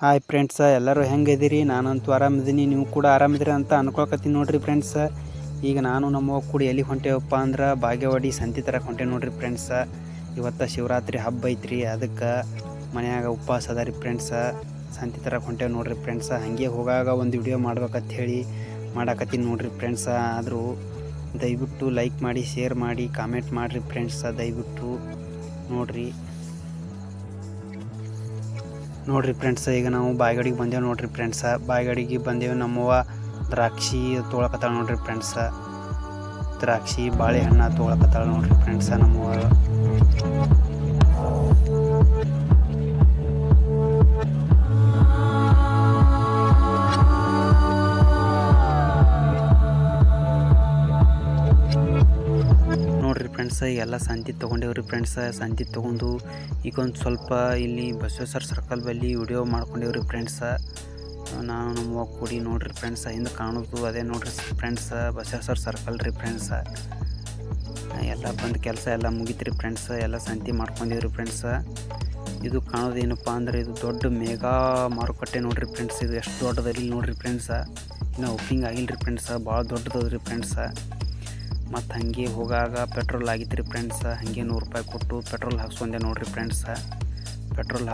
Hi friends, ಎಲ್ಲರೂ ಹೆಂಗಿದ್ದೀರಿ? ನಾನಂತೂ ಆರಾಮಿದ್ದೀನಿ, ನೀವು ಕೂಡ ಆರಾಮಿದ್ದೀರಿ ಅಂತ ಅನ್ಕೊಳಕತ್ತೀನಿ ನೋಡ್ರಿ ಫ್ರೆಂಡ್ಸ. ಈಗ ನಾನು ನಮ್ಮ ಕೂಡ ಎಲ್ಲಿಗೆ ಹೊಂಟೇವಪ್ಪ ಅಂದ್ರೆ ಬಾಗೇವಾಡಿ ಸಂತಿ ತರಕ್ಕೆ ಹೊಂಟೇವೆ ನೋಡ್ರಿ ಫ್ರೆಂಡ್ಸ. ಇವತ್ತು ಶಿವರಾತ್ರಿ ಹಬ್ಬ ಐತ್ರಿ, ಅದಕ್ಕೆ ಮನ್ಯಾಗ ಉಪವಾಸ ಅದ ರೀ ಫ್ರೆಂಡ್ಸ. ಸಂತಿ ತರಕ್ಕೆ ಹೊಂಟೇವೆ ನೋಡ್ರಿ ಫ್ರೆಂಡ್ಸ. ಹಾಗೆ ಹೋಗಾಗ ಒಂದು ವಿಡಿಯೋ ಮಾಡ್ಬೇಕಂತ ಹೇಳಿ ಮಾಡಾಕತ್ತೀನಿ ನೋಡ್ರಿ ಫ್ರೆಂಡ್ಸ. ಆದರೂ ದಯವಿಟ್ಟು ಲೈಕ್ ಮಾಡಿ, ಶೇರ್ ಮಾಡಿ, ಕಾಮೆಂಟ್ ಮಾಡಿರಿ ಫ್ರೆಂಡ್ಸ. ದಯವಿಟ್ಟು ನೋಡ್ರಿ ಫ್ರೆಂಡ್ಸ. ಈಗ ನಾವು ಬಾಗೇವಾಡಿಗೆ ಬಂದೇವೆ ನೋಡ್ರಿ ಫ್ರೆಂಡ್ಸ. ಬಾಗೇವಾಡಿಗೆ ಬಂದೇವೆ. ನಮ್ಮವ್ವ ದ್ರಾಕ್ಷಿ ತೊಗೊಳಕತ್ತಾಳ ನೋಡ್ರಿ ಫ್ರೆಂಡ್ಸ. ದ್ರಾಕ್ಷಿ ಬಾಳೆಹಣ್ಣು ತೊಗೊಳಕತ್ತಾಳ ನೋಡ್ರಿ ಫ್ರೆಂಡ್ಸ ನಮ್ಮವ್ವ. ನೋಡ್ರಿ ಫ್ರೆಂಡ್ಸ, ಎಲ್ಲ ಸಂತಿ ತೊಗೊಂಡೇವ್ರಿ ಫ್ರೆಂಡ್ಸ. ಸಂತಿ ತೊಗೊಂಡು ಈಗ ಒಂದು ಸ್ವಲ್ಪ ಇಲ್ಲಿ ಬಸವೇಶ್ವರ ಸರ್ಕಲ್ ಬಲ್ಲಿ ವಿಡಿಯೋ ಮಾಡ್ಕೊಂಡೇವ್ರಿ ಫ್ರೆಂಡ್ಸ. ನಾನು ನಮ್ಮ ಕೂಡಿ ನೋಡ್ರಿ ಫ್ರೆಂಡ್ಸ. ಹಿಂದೆ ಕಾಣೋದು ಅದೇ ನೋಡ್ರಿ ಫ್ರೆಂಡ್ಸ, ಬಸವೇಶ್ವರ ಸರ್ಕಲ್ ರೀ ಫ್ರೆಂಡ್ಸ. ಎಲ್ಲ ಬಂದು ಕೆಲಸ ಎಲ್ಲ ಮುಗಿತ್ರಿ ಫ್ರೆಂಡ್ಸ. ಎಲ್ಲ ಸಂತಿ ಮಾಡ್ಕೊಂಡೇವ್ರಿ ಫ್ರೆಂಡ್ಸ. ಇದು ಕಾಣೋದೇನಪ್ಪ ಅಂದ್ರೆ ಇದು ದೊಡ್ಡ ಮೇಗಾ ಮಾರುಕಟ್ಟೆ ನೋಡ್ರಿ ಫ್ರೆಂಡ್ಸ್. ಇದು ಎಷ್ಟು ದೊಡ್ಡದಲ್ಲಿ ನೋಡ್ರಿ ಫ್ರೆಂಡ್ಸ. ಇನ್ನೂ ಓಪನಿಂಗ್ ಆಗಿಲ್ರಿ ಫ್ರೆಂಡ್ಸ. ಭಾಳ ದೊಡ್ಡದದ್ರಿ ಫ್ರೆಂಡ್ಸ. ಮತ್ತು ಹಾಗೆ ಹೋಗಾಗ ಪೆಟ್ರೋಲ್ ಆಗಿತ್ತು ರೀ ಫ್ರೆಂಡ್ಸ. ಹಾಗೆ 100 ರೂಪಾಯಿ ಕೊಟ್ಟು ಪೆಟ್ರೋಲ್ ಹಾಕ್ಸ್ಕೊಂಡೆ ನೋಡ್ರಿ ಫ್ರೆಂಡ್ಸ. ಪೆಟ್ರೋಲ್